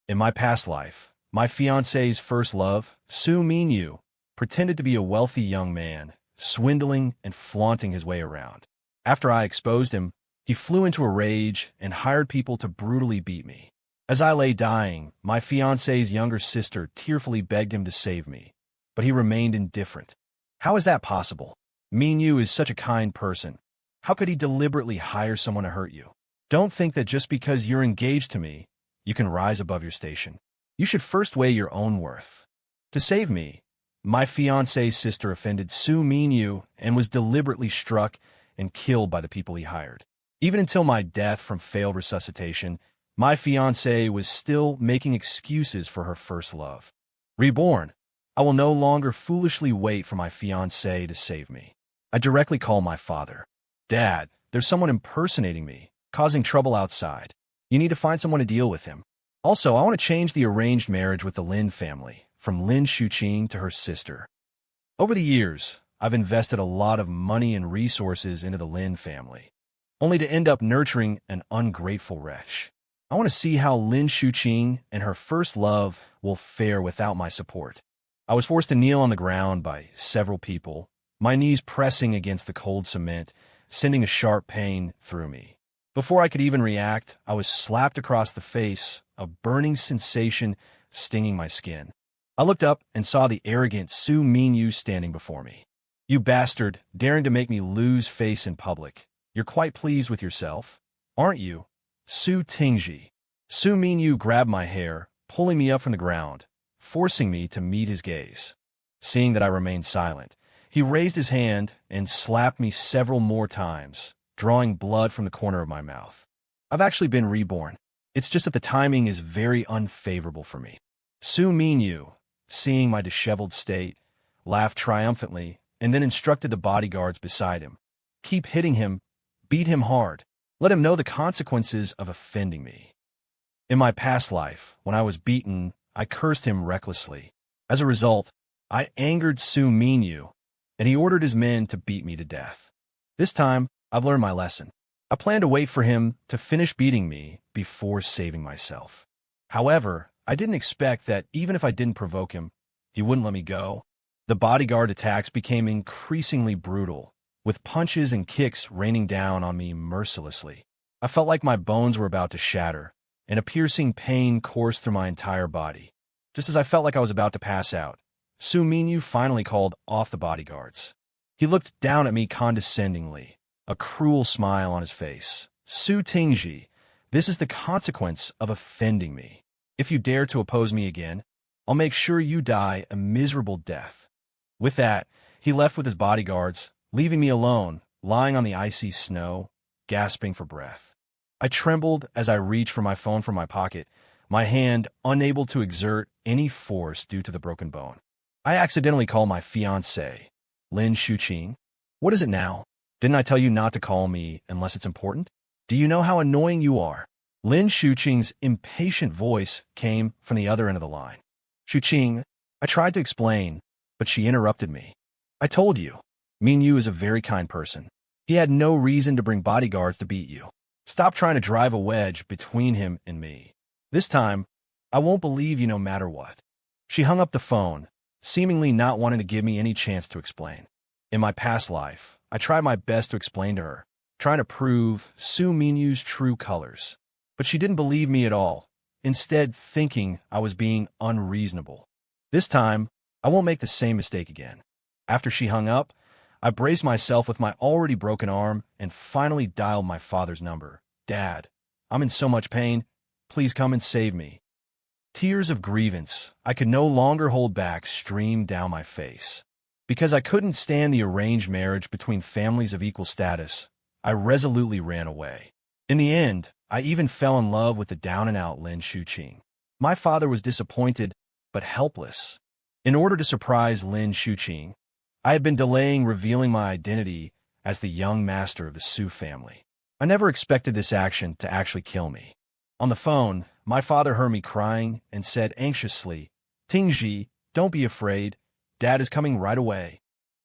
In my past life, my fiancé's first love, Minyu, pretended to be a wealthy young man, swindling and flaunting his way around. After I exposed him, he flew into a rage and hired people to brutally beat me. As I lay dying, my fiancé's younger sister tearfully begged him to save me, but he remained indifferent. How is that possible? Minyu is such a kind person. How could he deliberately hire someone to hurt you? Don't think that just because you're engaged to me, you can rise above your station. You should first weigh your own worth. To save me, my fiancé's sister offended Minyu and was deliberately struck and killed by the people he hired. Even until my death from failed resuscitation, my fiancé was still making excuses for her first love. Reborn, I will no longer foolishly wait for my fiancé to save me. I directly call my father. Dad, there's someone impersonating me, causing trouble outside. You need to find someone to deal with him. Also, I want to change the arranged marriage with the Lin family, from Lin Shuqing to her sister. Over the years, I've invested a lot of money and resources into the Lin family, only to end up nurturing an ungrateful wretch. I want to see how Lin Shuqing and her first love will fare without my support. I was forced to kneel on the ground by several people, my knees pressing against the cold cement, sending a sharp pain through me. Before I could even react, I was slapped across the face, a burning sensation stinging my skin. I looked up and saw the arrogant Minyu standing before me. You bastard, daring to make me lose face in public. You're quite pleased with yourself, aren't you? Tingji. Minyu grabbed my hair, pulling me up from the ground, forcing me to meet his gaze. Seeing that I remained silent, he raised his hand and slapped me several more times, drawing blood from the corner of my mouth. I've actually been reborn. It's just that the timing is very unfavorable for me. Minyu, seeing my disheveled state, laughed triumphantly and then instructed the bodyguards beside him. Keep hitting him, beat him hard, let him know the consequences of offending me. In my past life, when I was beaten, I cursed him recklessly. As a result, I angered Minyu, and he ordered his men to beat me to death. This time, I've learned my lesson. I plan to wait for him to finish beating me before saving myself. However, I didn't expect that even if I didn't provoke him, he wouldn't let me go. The bodyguard attacks became increasingly brutal, with punches and kicks raining down on me mercilessly. I felt like my bones were about to shatter, and a piercing pain coursed through my entire body. Just as I felt like I was about to pass out, Minyu finally called off the bodyguards. He looked down at me condescendingly, a cruel smile on his face. Tingji, this is the consequence of offending me. If you dare to oppose me again, I'll make sure you die a miserable death. With that, he left with his bodyguards, leaving me alone, lying on the icy snow, gasping for breath. I trembled as I reached for my phone from my pocket, my hand unable to exert any force due to the broken bone. I accidentally called my fiancé, Lin Shuqing. What is it now? Didn't I tell you not to call me unless it's important? Do you know how annoying you are? Lin Shuqing's impatient voice came from the other end of the line. Shuqing, I tried to explain, but she interrupted me. I told you, Minyu is a very kind person. He had no reason to bring bodyguards to beat you. Stop trying to drive a wedge between him and me. This time, I won't believe you no matter what. She hung up the phone, seemingly not wanting to give me any chance to explain. In my past life, I tried my best to explain to her, trying to prove Minyu's true colors. But she didn't believe me at all, instead thinking I was being unreasonable. This time, I won't make the same mistake again. After she hung up, I braced myself with my already broken arm and finally dialed my father's number. Dad, I'm in so much pain. Please come and save me. Tears of grievance I could no longer hold back streamed down my face. Because I couldn't stand the arranged marriage between families of equal status, I resolutely ran away. In the end, I even fell in love with the down-and-out Lin Shuqing. My father was disappointed, but helpless. In order to surprise Lin Shuqing, I had been delaying revealing my identity as the young master of the Su family. I never expected this action to actually kill me. On the phone, my father heard me crying and said anxiously, Tingji, don't be afraid. Dad is coming right away.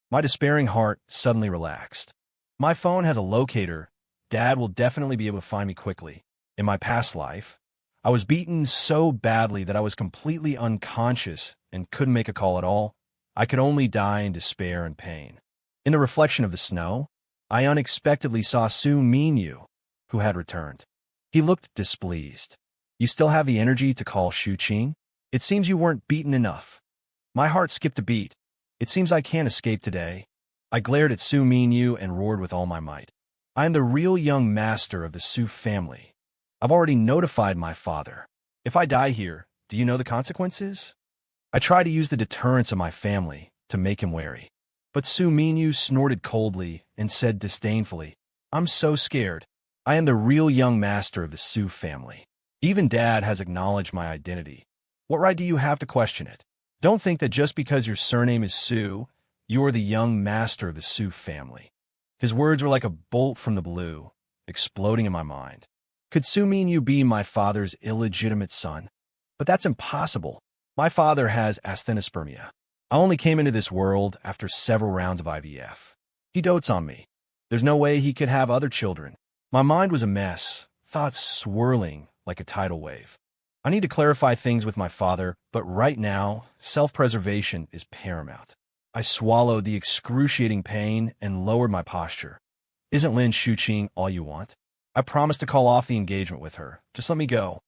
My despairing heart suddenly relaxed. My phone has a locator. Dad will definitely be able to find me quickly. In my past life, I was beaten so badly that I was completely unconscious and couldn't make a call at all. I could only die in despair and pain. In the reflection of the snow, I unexpectedly saw Minyu, who had returned. He looked displeased. "You still have the energy to call Shuqing? It seems you weren't beaten enough." My heart skipped a beat. "It seems I can't escape today." I glared at Minyu and roared with all my might. "I am the real young master of the Su family. I've already notified my father. If I die here, do you know the consequences?" I tried to use the deterrence of my family to make him wary. But Minyu snorted coldly and said disdainfully, "I'm so scared. I am the real young master of the Su family. Even Dad has acknowledged my identity. What right do you have to question it? Don't think that just because your surname is Su, you are the young master of the Su family." His words were like a bolt from the blue, exploding in my mind. Could Minyu be my father's illegitimate son? But that's impossible. My father has asthenospermia. I only came into this world after several rounds of IVF. He dotes on me. There's no way he could have other children. My mind was a mess, thoughts swirling like a tidal wave. I need to clarify things with my father, but right now, self-preservation is paramount. I swallowed the excruciating pain and lowered my posture. "Isn't Lin Shuqing all you want? I promised to call off the engagement with her. Just let me go."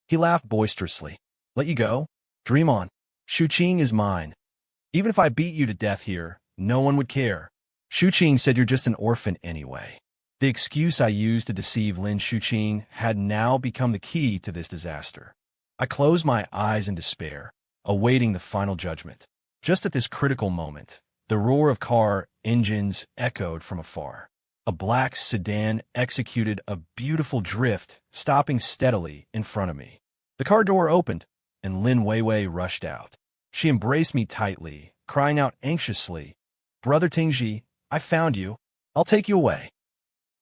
He laughed boisterously. "Let you go? Dream on. Shuqing is mine. Even if I beat you to death here, no one would care. Shuqing said you're just an orphan anyway." The excuse I used to deceive Lin Shuqing had now become the key to this disaster. I closed my eyes in despair, awaiting the final judgment. Just at this critical moment, the roar of car engines echoed from afar. A black sedan executed a beautiful drift, stopping steadily in front of me. The car door opened, and Lin Weiwei rushed out. She embraced me tightly, crying out anxiously, "Brother Tingji, I found you. I'll take you away."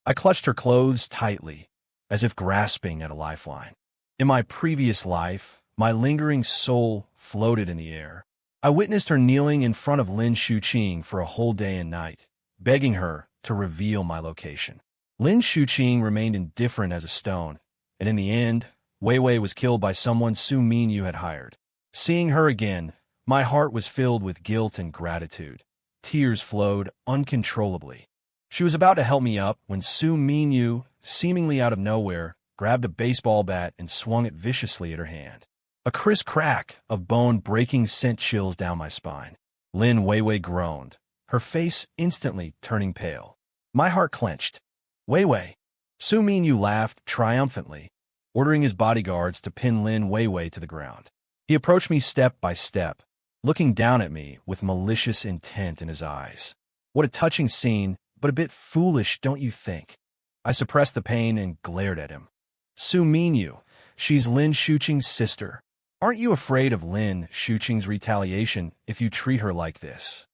I clutched her clothes tightly, as if grasping at a lifeline. In my previous life, my lingering soul floated in the air. I witnessed her kneeling in front of Lin Shuqing for a whole day and night, begging her to reveal my location. Lin Shuqing remained indifferent as a stone, and in the end, Weiwei was killed by someone Minyu had hired. Seeing her again, my heart was filled with guilt and gratitude. Tears flowed uncontrollably. She was about to help me up when Minyu, seemingly out of nowhere, grabbed a baseball bat and swung it viciously at her hand. A crisp crack of bone breaking sent chills down my spine. Lin Weiwei groaned, her face instantly turning pale. My heart clenched. "Weiwei!" Minyu laughed triumphantly, ordering his bodyguards to pin Lin Weiwei to the ground. He approached me step by step, looking down at me with malicious intent in his eyes. What a touching scene, but a bit foolish, don't you think? I suppressed the pain and glared at him. "Minyu, she's Lin Shuqing's sister. Aren't you afraid of Lin Shuqing's retaliation if you treat her like this?"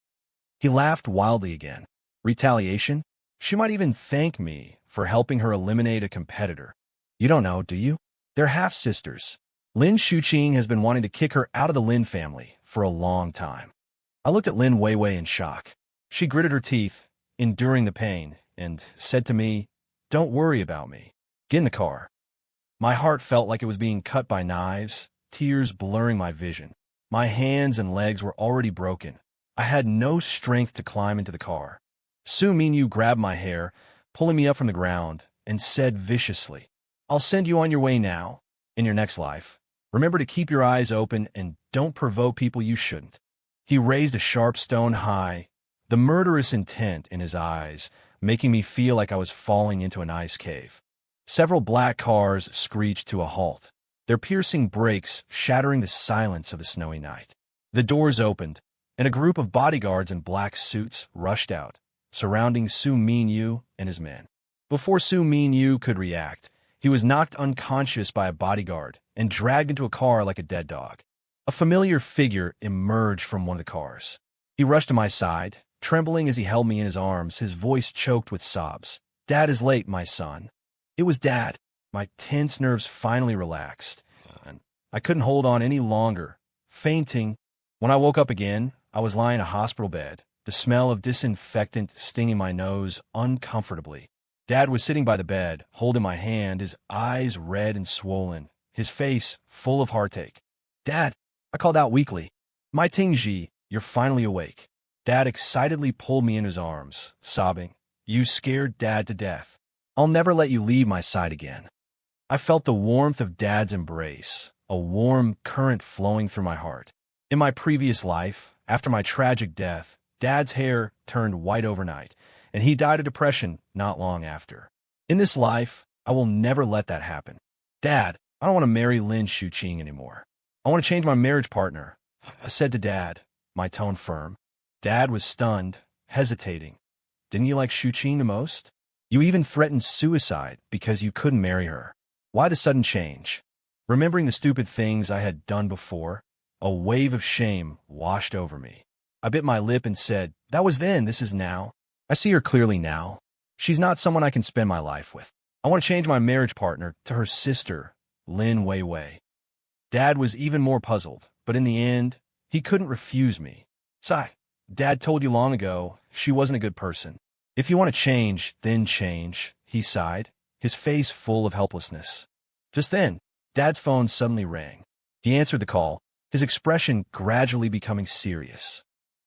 He laughed wildly again. "Retaliation? She might even thank me for helping her eliminate a competitor. You don't know, do you? They're half-sisters. Lin Shuqing has been wanting to kick her out of the Lin family for a long time." I looked at Lin Weiwei in shock. She gritted her teeth, enduring the pain, and said to me, "Don't worry about me. Get in the car." My heart felt like it was being cut by knives, tears blurring my vision. My hands and legs were already broken. I had no strength to climb into the car. Minyu grabbed my hair, pulling me up from the ground, and said viciously, "I'll send you on your way now. In your next life, remember to keep your eyes open and don't provoke people you shouldn't." He raised a sharp stone high, the murderous intent in his eyes, making me feel like I was falling into an ice cave. Several black cars screeched to a halt, their piercing brakes shattering the silence of the snowy night. The doors opened, and a group of bodyguards in black suits rushed out, surrounding Minyu and his men. Before Minyu could react, he was knocked unconscious by a bodyguard and dragged into a car like a dead dog. A familiar figure emerged from one of the cars. He rushed to my side, trembling as he held me in his arms, his voice choked with sobs. "Dad is late, my son." It was Dad. My tense nerves finally relaxed, and I couldn't hold on any longer, fainting. When I woke up again, I was lying in a hospital bed, the smell of disinfectant stinging my nose uncomfortably. Dad was sitting by the bed, holding my hand, his eyes red and swollen, his face full of heartache. "Dad," I called out weakly. "My Tingji, you're finally awake." Dad excitedly pulled me in his arms, sobbing, "You scared Dad to death. I'll never let you leave my side again." I felt the warmth of Dad's embrace, a warm current flowing through my heart. In my previous life, after my tragic death, Dad's hair turned white overnight, and he died of depression not long after. In this life, I will never let that happen. "Dad, I don't want to marry Lin Shuqing anymore. I want to change my marriage partner," I said to Dad, my tone firm. Dad was stunned, hesitating. "Didn't you like Shuqing the most? You even threatened suicide because you couldn't marry her. Why the sudden change?" Remembering the stupid things I had done before, a wave of shame washed over me. I bit my lip and said, "That was then, this is now. I see her clearly now. She's not someone I can spend my life with. I want to change my marriage partner to her sister, Lin Weiwei." Dad was even more puzzled, but in the end, he couldn't refuse me. "Sigh, Dad told you long ago she wasn't a good person. If you want to change, then change," he sighed, his face full of helplessness. Just then, Dad's phone suddenly rang. He answered the call, his expression gradually becoming serious.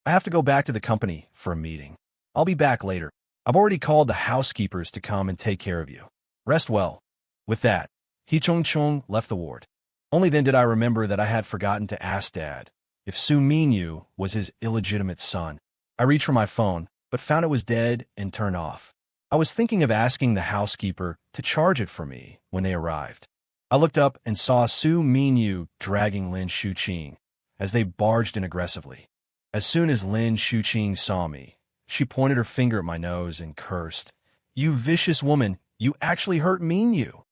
"I have to go back to the company for a meeting. I'll be back later. I've already called the housekeepers to come and take care of you. Rest well." With that, He Chong left the ward. Only then did I remember that I had forgotten to ask Dad if Su Minyu was his illegitimate son. I reached for my phone, but found it was dead and turned off. I was thinking of asking the housekeeper to charge it for me when they arrived. I looked up and saw Su Minyu dragging Lin Shuqing as they barged in aggressively. As soon as Lin Shuqing saw me, she pointed her finger at my nose and cursed, "You vicious woman, you actually hurt Minyu."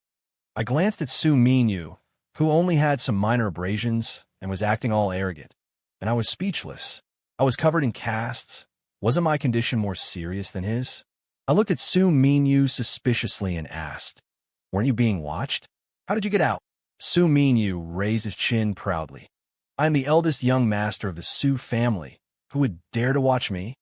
I glanced at Su Minyu, who only had some minor abrasions and was acting all arrogant, and I was speechless. I was covered in casts. Wasn't my condition more serious than his? I looked at Su Minyu suspiciously and asked, "Weren't you being watched? How did you get out?" Su Minyu raised his chin proudly. "I am the eldest young master of the Su family. Who would dare to watch me?"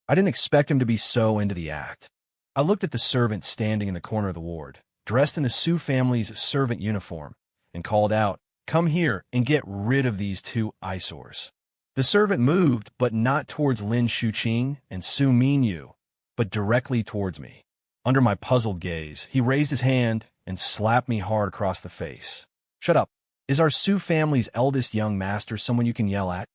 I didn't expect him to be so into the act. I looked at the servant standing in the corner of the ward, dressed in the Su family's servant uniform, and called out, "Come here and get rid of these two eyesores." The servant moved, but not towards Lin Shuqing and Su Minyu, but directly towards me. Under my puzzled gaze, he raised his hand and slapped me hard across the face. "Shut up. Is our Su family's eldest young master someone you can yell at?"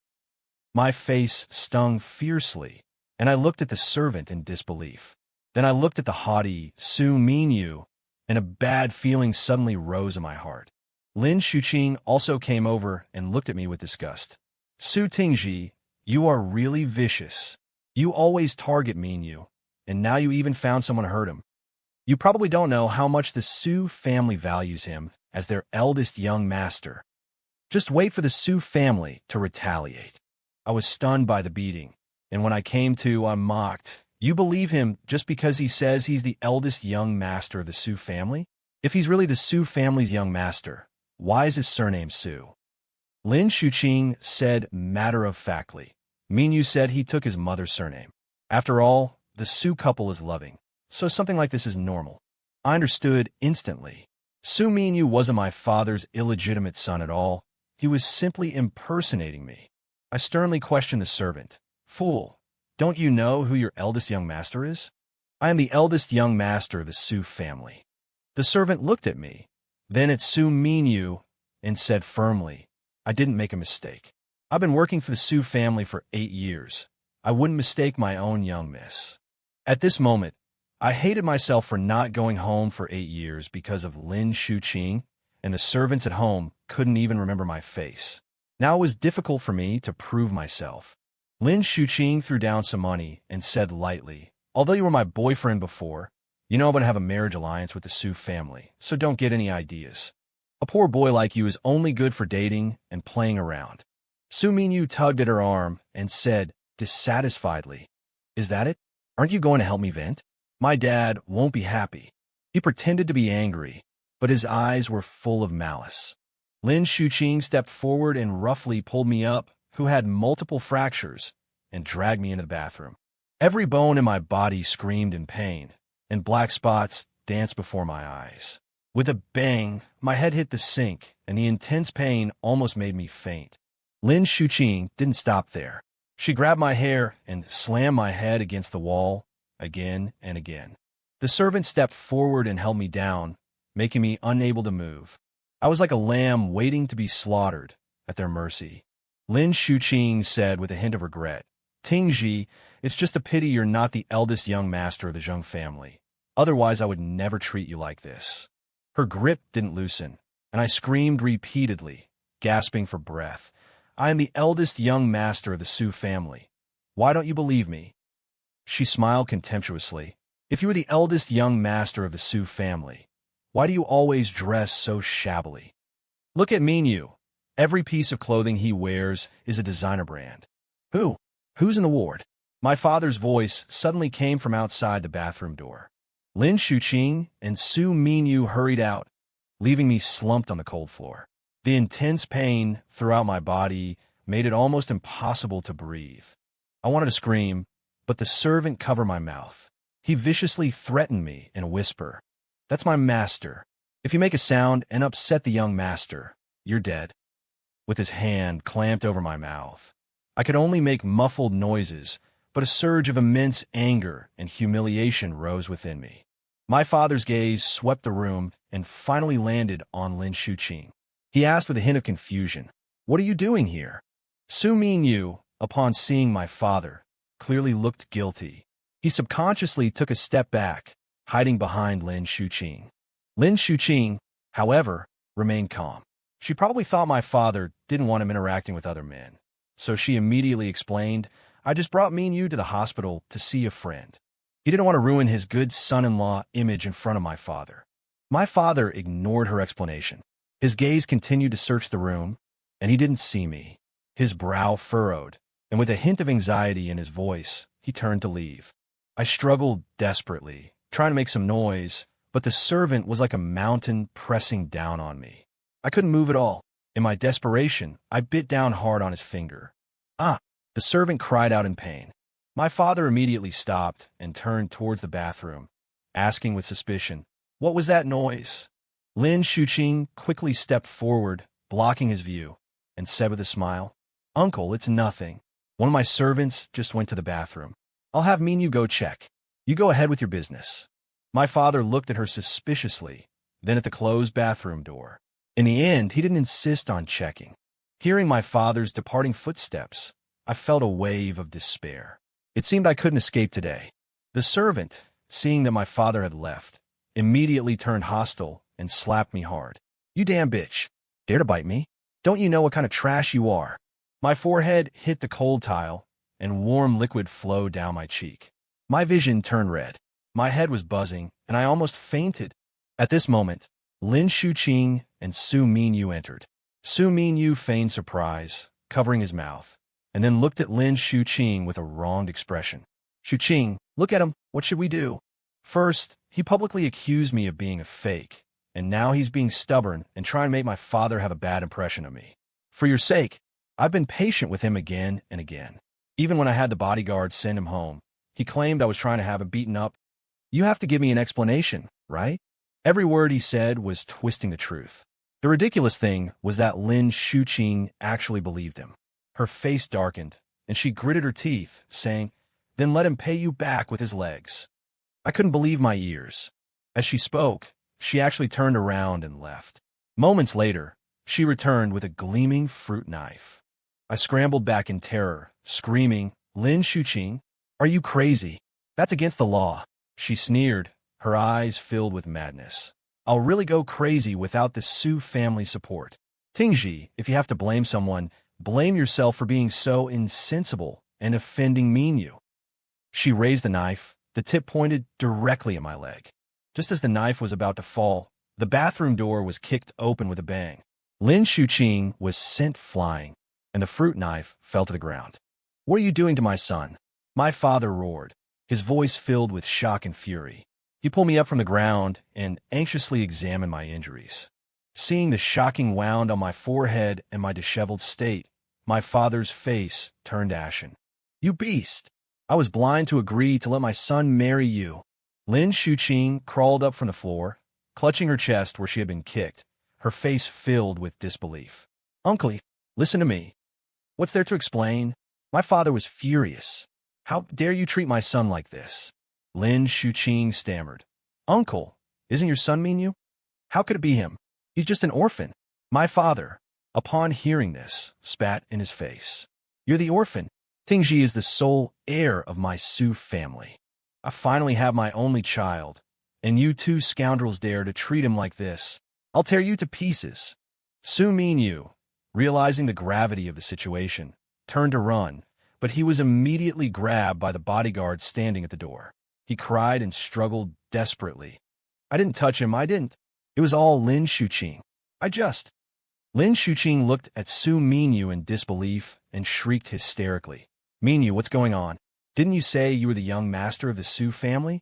My face stung fiercely, and I looked at the servant in disbelief. Then I looked at the haughty Su Minyu, and a bad feeling suddenly rose in my heart. Lin Shuqing also came over and looked at me with disgust. "Su Tingji, you are really vicious. You always target Minyu, and now you even found someone to hurt him. You probably don't know how much the Su family values him as their eldest young master. Just wait for the Su family to retaliate." I was stunned by the beating, and when I came to, I mocked, "You believe him just because he says he's the eldest young master of the Su family? If he's really the Su family's young master, why is his surname Su?" Lin Shuqing said matter-of-factly, "Minyu said he took his mother's surname. After all, the Su couple is loving, so something like this is normal." I understood instantly. Su Minyu wasn't my father's illegitimate son at all. He was simply impersonating me. I sternly questioned the servant. "Fool, don't you know who your eldest young master is?" "I am the eldest young master of the Su family." The servant looked at me, then at Su Minyu, and said firmly, "I didn't make a mistake. I've been working for the Su family for 8 years. I wouldn't mistake my own young miss." At this moment, I hated myself for not going home for 8 years because of Lin Shuqing, and the servants at home couldn't even remember my face. Now it was difficult for me to prove myself. Lin Shuqing threw down some money and said lightly, "Although you were my boyfriend before, you know I'm going to have a marriage alliance with the Su family, so don't get any ideas. A poor boy like you is only good for dating and playing around." Su Minyu tugged at her arm and said dissatisfiedly, "Is that it? Aren't you going to help me vent? My dad won't be happy." He pretended to be angry, but his eyes were full of malice. Lin Shuqing stepped forward and roughly pulled me up, who had multiple fractures, and dragged me into the bathroom. Every bone in my body screamed in pain, and black spots danced before my eyes. With a bang, my head hit the sink, and the intense pain almost made me faint. Lin Shuqing didn't stop there. She grabbed my hair and slammed my head against the wall again and again. The servant stepped forward and held me down, making me unable to move. I was like a lamb waiting to be slaughtered at their mercy. Lin Shuqing said with a hint of regret, "Tingji, it's just a pity you're not the eldest young master of the Zheng family. Otherwise, I would never treat you like this." Her grip didn't loosen, and I screamed repeatedly, gasping for breath. "I am the eldest young master of the Su family. Why don't you believe me?" She smiled contemptuously. "If you were the eldest young master of the Su family, why do you always dress so shabbily? Look at Minyu. Every piece of clothing he wears is a designer brand." Who's in the ward?" My father's voice suddenly came from outside the bathroom door. Lin Shuqing and Su Minyu hurried out, leaving me slumped on the cold floor. The intense pain throughout my body made it almost impossible to breathe. I wanted to scream, but the servant covered my mouth. He viciously threatened me in a whisper. "That's my master. If you make a sound and upset the young master, you're dead." With his hand clamped over my mouth, I could only make muffled noises, but a surge of immense anger and humiliation rose within me. My father's gaze swept the room and finally landed on Lin Shuqing. He asked with a hint of confusion, "What are you doing here?" Su Minyu, upon seeing my father, clearly looked guilty. He subconsciously took a step back, hiding behind Lin Shuqing. Lin Shuqing, however, remained calm. She probably thought my father didn't want him interacting with other men, so she immediately explained, "I just brought Minyu to the hospital to see a friend. He didn't want to ruin his good son-in-law image in front of my father." My father ignored her explanation. His gaze continued to search the room, and he didn't see me. His brow furrowed, and with a hint of anxiety in his voice, he turned to leave. I struggled desperately, trying to make some noise, but the servant was like a mountain pressing down on me. I couldn't move at all. In my desperation, I bit down hard on his finger. "Ah!" The servant cried out in pain. My father immediately stopped and turned towards the bathroom, asking with suspicion, "What was that noise?" Lin Shuqing quickly stepped forward, blocking his view, and said with a smile, "Uncle, it's nothing. One of my servants just went to the bathroom. I'll have Minyu go check. You go ahead with your business." My father looked at her suspiciously, then at the closed bathroom door. In the end, he didn't insist on checking. Hearing my father's departing footsteps, I felt a wave of despair. It seemed I couldn't escape today. The servant, seeing that my father had left, immediately turned hostile and slapped me hard. "You damn bitch. Dare to bite me? Don't you know what kind of trash you are?" My forehead hit the cold tile, and warm liquid flowed down my cheek. My vision turned red. My head was buzzing, and I almost fainted. At this moment, Lin Shuqing and Su Minyu entered. Su Minyu feigned surprise, covering his mouth, and then looked at Lin Shuqing with a wronged expression. "Shuqing, look at him. What should we do?" First, he publicly accused me of being a fake, and now he's being stubborn and trying to make my father have a bad impression of me. For your sake, I've been patient with him again and again. Even when I had the bodyguard send him home, he claimed I was trying to have him beaten up. You have to give me an explanation, right? Every word he said was twisting the truth. The ridiculous thing was that Lin Shuqing actually believed him. Her face darkened, and she gritted her teeth, saying, "Then let him pay you back with his legs." I couldn't believe my ears. As she spoke, she actually turned around and left. Moments later, she returned with a gleaming fruit knife. I scrambled back in terror, screaming, "Lin Shuqing, are you crazy? That's against the law." She sneered, her eyes filled with madness. "I'll really go crazy without the Su family support. Tingji, if you have to blame someone, blame yourself for being so insensible and offending Minyu." She raised the knife, the tip pointed directly at my leg. Just as the knife was about to fall, the bathroom door was kicked open with a bang. Lin Shuqing was sent flying, and the fruit knife fell to the ground. "What are you doing to my son?" My father roared, his voice filled with shock and fury. He pulled me up from the ground and anxiously examined my injuries. Seeing the shocking wound on my forehead and my disheveled state, my father's face turned ashen. "You beast! I was blind to agree to let my son marry you." Lin Shuqing crawled up from the floor, clutching her chest where she had been kicked, her face filled with disbelief. "Uncle, listen to me. What's there to explain?" My father was furious. "How dare you treat my son like this?" Lin Shuqing stammered. "Uncle, isn't your son Minyu? How could it be him? He's just an orphan." My father, upon hearing this, spat in his face. "You're the orphan. Tingji is the sole heir of my Su family. I finally have my only child, and you two scoundrels dare to treat him like this. I'll tear you to pieces." Su Minyu, realizing the gravity of the situation, turned to run, but he was immediately grabbed by the bodyguard standing at the door. He cried and struggled desperately. "I didn't touch him, I didn't. It was all Lin Shuqing. Lin Shuqing looked at Su Minyu in disbelief and shrieked hysterically. "Minyu, what's going on? Didn't you say you were the young master of the Su family?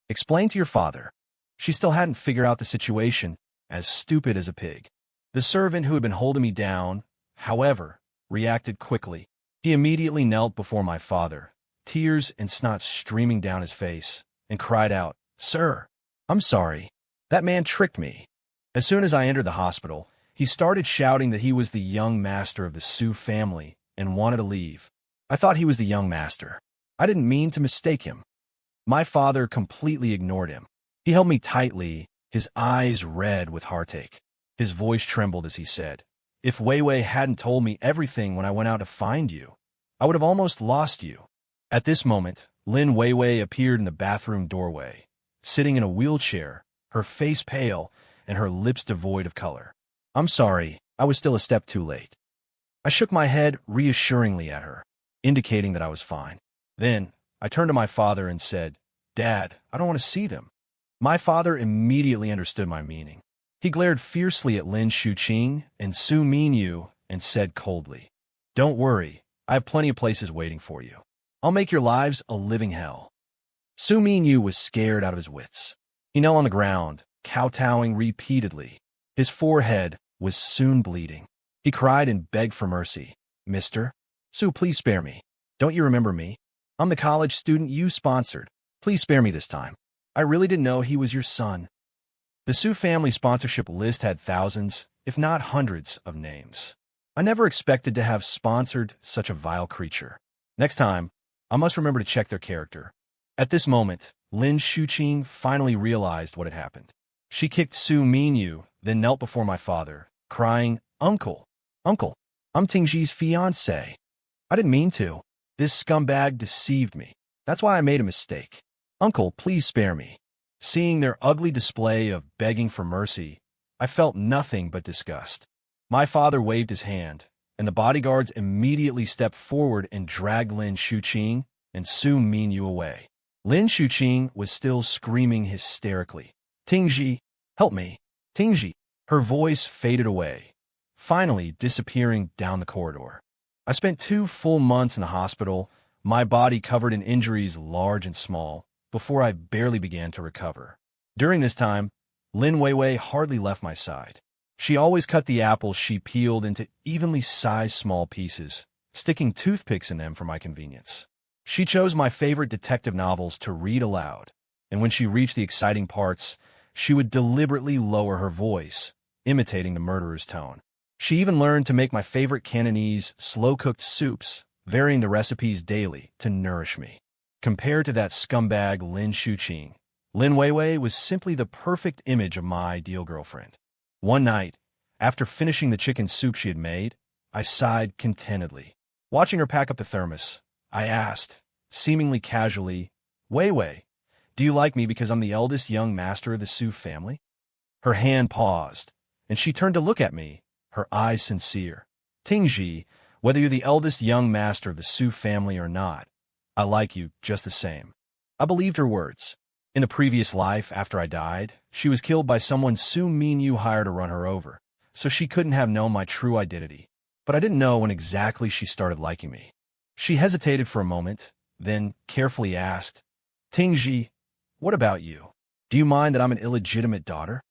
Explain to your father." She still hadn't figured out the situation, as stupid as a pig. The servant who had been holding me down, however, reacted quickly. He immediately knelt before my father, tears and snot streaming down his face, and cried out, "Sir, I'm sorry. That man tricked me." As soon as I entered the hospital, he started shouting that he was the young master of the Su family and wanted to leave. I thought he was the young master. I didn't mean to mistake him. My father completely ignored him. He held me tightly, his eyes red with heartache. His voice trembled as he said, "If Wei Wei hadn't told me everything when I went out to find you, I would have almost lost you." At this moment, Lin Wei Wei appeared in the bathroom doorway, sitting in a wheelchair, her face pale and her lips devoid of color. "I'm sorry, I was still a step too late." I shook my head reassuringly at her, indicating that I was fine. Then, I turned to my father and said, "Dad, I don't want to see them." My father immediately understood my meaning. He glared fiercely at Lin Shuqing and Su Minyu and said coldly, "Don't worry, I have plenty of places waiting for you. I'll make your lives a living hell." Su Minyu was scared out of his wits. He knelt on the ground, kowtowing repeatedly. His forehead was soon bleeding. He cried and begged for mercy. "Mister, Su, please spare me. Don't you remember me? I'm the college student you sponsored. Please spare me this time. I really didn't know he was your son." The Su family sponsorship list had thousands, if not hundreds, of names. I never expected to have sponsored such a vile creature. Next time, I must remember to check their character. At this moment, Lin Shuqing finally realized what had happened. She kicked Su Minyu, then knelt before my father, crying, Uncle, I'm Tingji's fiancé. I didn't mean to. This scumbag deceived me. That's why I made a mistake. Uncle, please spare me." Seeing their ugly display of begging for mercy, I felt nothing but disgust. My father waved his hand, and the bodyguards immediately stepped forward and dragged Lin Shuqing and Su Minyu away. Lin Shuqing was still screaming hysterically, "Tingji, help me! Tingji!" Her voice faded away, finally disappearing down the corridor. I spent 2 full months in the hospital, my body covered in injuries large and small, before I barely began to recover. During this time, Lin Weiwei hardly left my side. She always cut the apples she peeled into evenly sized small pieces, sticking toothpicks in them for my convenience. She chose my favorite detective novels to read aloud, and when she reached the exciting parts, she would deliberately lower her voice, imitating the murderer's tone. She even learned to make my favorite Cantonese slow-cooked soups, varying the recipes daily to nourish me. Compared to that scumbag Lin Shuqing, Lin Weiwei was simply the perfect image of my ideal girlfriend. One night, after finishing the chicken soup she had made, I sighed contentedly. Watching her pack up the thermos, I asked, seemingly casually, "Weiwei, do you like me because I'm the eldest young master of the Su family?" Her hand paused, and she turned to look at me, her eyes sincere. "Tingji, whether you're the eldest young master of the Su family or not, I like you just the same." I believed her words. In the previous life, after I died, she was killed by someone Su Minyu hired to run her over, so she couldn't have known my true identity. But I didn't know when exactly she started liking me. She hesitated for a moment, then carefully asked, "Tingji, what about you? Do you mind that I'm an illegitimate daughter?"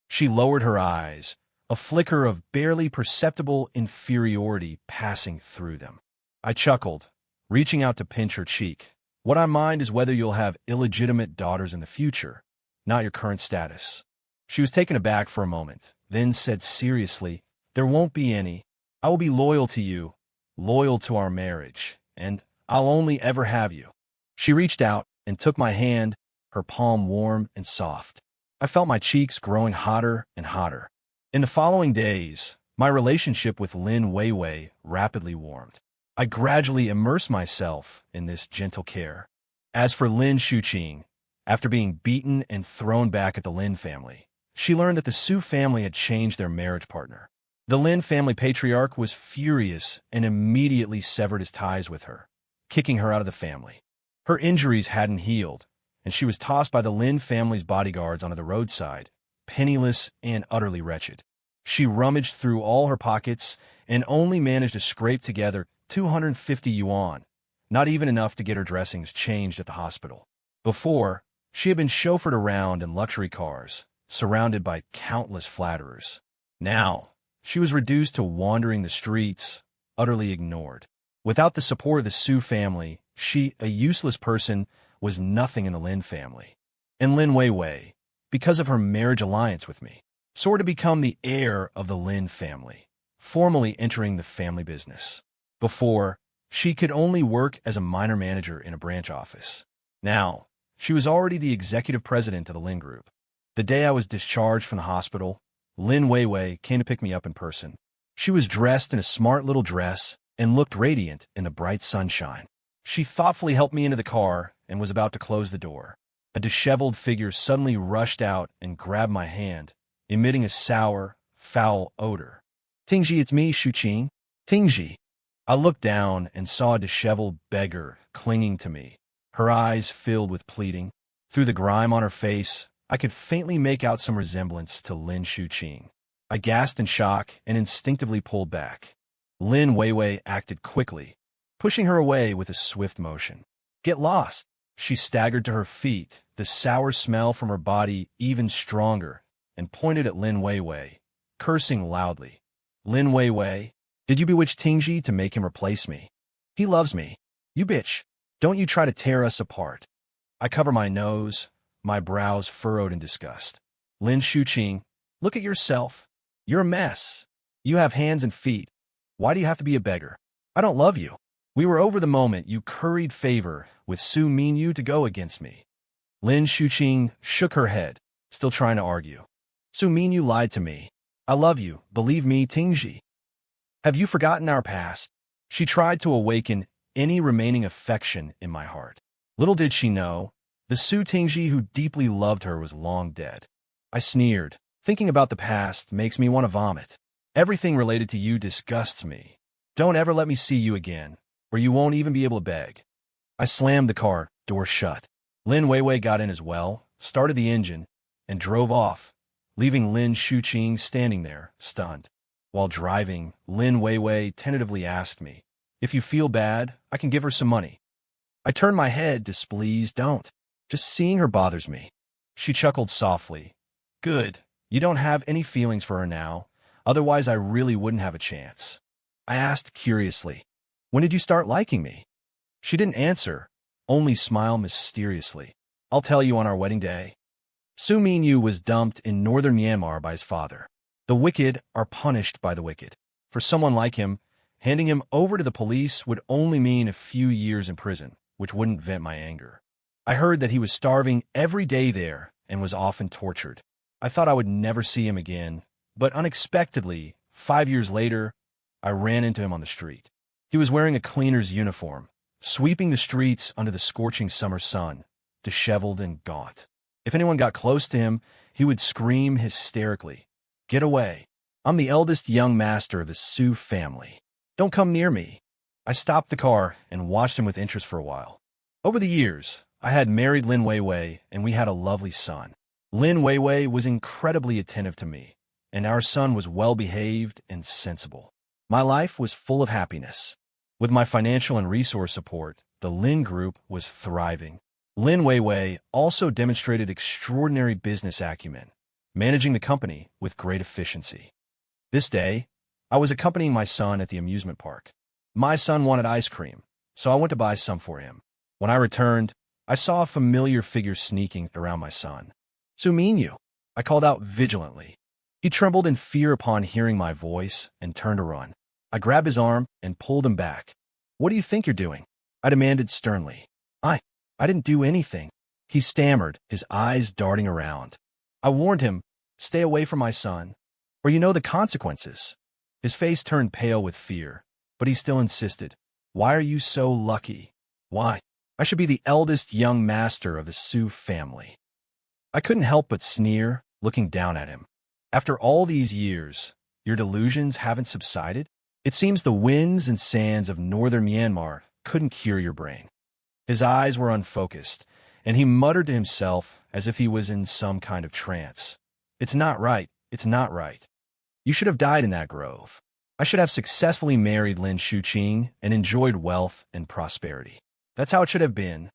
She lowered her eyes, a flicker of barely perceptible inferiority passing through them. I chuckled, reaching out to pinch her cheek. "What I mind is whether you'll have illegitimate daughters in the future, not your current status." She was taken aback for a moment, then said seriously, "There won't be any. I will be loyal to you, loyal to our marriage, and I'll only ever have you." She reached out and took my hand, her palm warm and soft. I felt my cheeks growing hotter and hotter. In the following days, my relationship with Lin Weiwei rapidly warmed. I gradually immersed myself in this gentle care. As for Lin Shuqing, after being beaten and thrown back at the Lin family, she learned that the Su family had changed their marriage partner. The Lin family patriarch was furious and immediately severed his ties with her, kicking her out of the family. Her injuries hadn't healed, and she was tossed by the Lin family's bodyguards onto the roadside, penniless and utterly wretched. She rummaged through all her pockets and only managed to scrape together 250 yuan, not even enough to get her dressings changed at the hospital. Before, she had been chauffeured around in luxury cars, surrounded by countless flatterers. Now, she was reduced to wandering the streets, utterly ignored. Without the support of the Su family, she, a useless person, was nothing in the Lin family. And Lin Weiwei, because of her marriage alliance with me, sought to become the heir of the Lin family, formally entering the family business. Before, she could only work as a minor manager in a branch office. Now, she was already the executive president of the Lin Group. The day I was discharged from the hospital, Lin Weiwei came to pick me up in person. She was dressed in a smart little dress and looked radiant in the bright sunshine. She thoughtfully helped me into the car and was about to close the door. A disheveled figure suddenly rushed out and grabbed my hand, emitting a sour, foul odor. "Tingji, it's me, Shuqing. Tingji." I looked down and saw a disheveled beggar clinging to me, her eyes filled with pleading. Through the grime on her face, I could faintly make out some resemblance to Lin Shuqing. I gasped in shock and instinctively pulled back. Lin Weiwei acted quickly, pushing her away with a swift motion. "Get lost." She staggered to her feet, the sour smell from her body even stronger, and pointed at Lin Weiwei, cursing loudly. "Lin Weiwei, did you bewitch Tingji to make him replace me? He loves me. You bitch. Don't you try to tear us apart." I cover my nose, my brows furrowed in disgust. "Lin Shuqing, look at yourself. You're a mess. You have hands and feet. Why do you have to be a beggar? I don't love you. We were over the moment you curried favor with Su Minyu to go against me." Lin Shuqing shook her head, still trying to argue. "Su Minyu lied to me. I love you, believe me, Tingji. Have you forgotten our past?" She tried to awaken any remaining affection in my heart. Little did she know, the Su Tingji who deeply loved her was long dead. I sneered. "Thinking about the past makes me want to vomit. Everything related to you disgusts me. Don't ever let me see you again, or you won't even be able to beg." I slammed the car door shut. Lin Weiwei got in as well, started the engine, and drove off, leaving Lin Shuqing standing there, stunned. While driving, Lin Weiwei tentatively asked me, "If you feel bad, I can give her some money." I turned my head, displeased. "Don't. Just seeing her bothers me." She chuckled softly. "Good. You don't have any feelings for her now. Otherwise, I really wouldn't have a chance." I asked curiously, "When did you start liking me?" She didn't answer, only smile mysteriously. "I'll tell you on our wedding day." Su Minyu was dumped in northern Myanmar by his father. The wicked are punished by the wicked. For someone like him, handing him over to the police would only mean a few years in prison, which wouldn't vent my anger. I heard that he was starving every day there and was often tortured. I thought I would never see him again, but unexpectedly, 5 years later, I ran into him on the street. He was wearing a cleaner's uniform, sweeping the streets under the scorching summer sun, disheveled and gaunt. If anyone got close to him, he would scream hysterically, "Get away. I'm the eldest young master of the Su family. Don't come near me." I stopped the car and watched him with interest for a while. Over the years, I had married Lin Weiwei, and we had a lovely son. Lin Weiwei was incredibly attentive to me, and our son was well-behaved and sensible. My life was full of happiness. With my financial and resource support, the Lin Group was thriving. Lin Weiwei also demonstrated extraordinary business acumen, managing the company with great efficiency. This day, I was accompanying my son at the amusement park. My son wanted ice cream, so I went to buy some for him. When I returned, I saw a familiar figure sneaking around my son. "Su Minyu." I called out vigilantly. He trembled in fear upon hearing my voice and turned to run. I grabbed his arm and pulled him back. What do you think you're doing? I demanded sternly. I didn't do anything. He stammered, his eyes darting around. I warned him, stay away from my son, or you know the consequences. His face turned pale with fear, but he still insisted. Why are you so lucky? Why? I should be the eldest young master of the Sioux family. I couldn't help but sneer, looking down at him. After all these years, your delusions haven't subsided? It seems the winds and sands of northern Myanmar couldn't cure your brain. His eyes were unfocused, and he muttered to himself as if he was in some kind of trance. It's not right. It's not right. You should have died in that grove. I should have successfully married Lin Shuqing and enjoyed wealth and prosperity. That's how it should have been.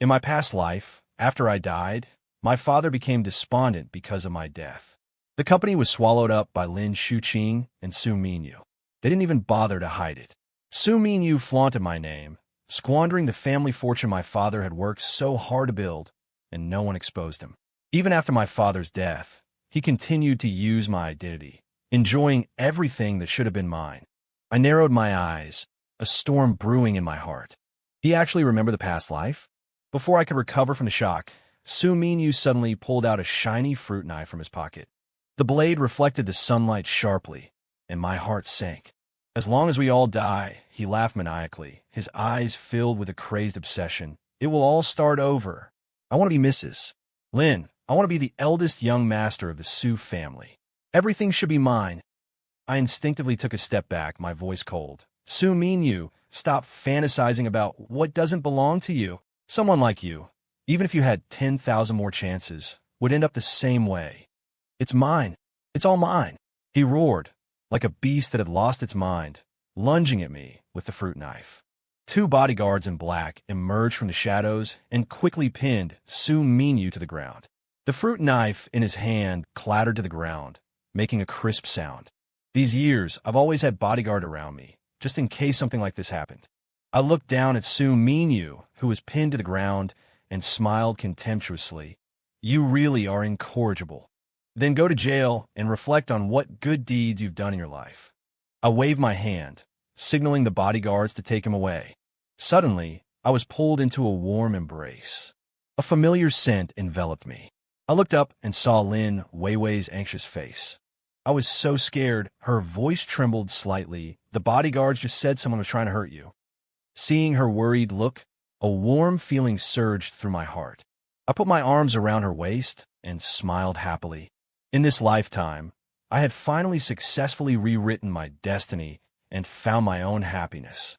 In my past life, after I died, my father became despondent because of my death. The company was swallowed up by Lin Shuqing and Su Minyu. They didn't even bother to hide it. Su Minyu flaunted my name, squandering the family fortune my father had worked so hard to build, and no one exposed him. Even after my father's death, he continued to use my identity, enjoying everything that should have been mine. I narrowed my eyes, a storm brewing in my heart. He actually remembered the past life? Before I could recover from the shock, Su Minyu suddenly pulled out a shiny fruit knife from his pocket. The blade reflected the sunlight sharply, and my heart sank. As long as we all die, he laughed maniacally, his eyes filled with a crazed obsession. It will all start over. I want to be Mrs. Lin. I want to be the eldest young master of the Sioux family. Everything should be mine. I instinctively took a step back, my voice cold. Su Minyu, stop fantasizing about what doesn't belong to you. Someone like you, even if you had 10,000 more chances, would end up the same way. It's mine. It's all mine. He roared, like a beast that had lost its mind, lunging at me with the fruit knife. Two bodyguards in black emerged from the shadows and quickly pinned Su Minyu to the ground. The fruit knife in his hand clattered to the ground, making a crisp sound. These years, I've always had bodyguard around me, just in case something like this happened. I looked down at Su Minyu, who was pinned to the ground, and smiled contemptuously. You really are incorrigible. Then go to jail and reflect on what good deeds you've done in your life. I waved my hand, signaling the bodyguards to take him away. Suddenly, I was pulled into a warm embrace. A familiar scent enveloped me. I looked up and saw Lin Weiwei's anxious face. I was so scared, her voice trembled slightly. The bodyguards just said someone was trying to hurt you. Seeing her worried look, a warm feeling surged through my heart. I put my arms around her waist and smiled happily. In this lifetime, I had finally successfully rewritten my destiny and found my own happiness.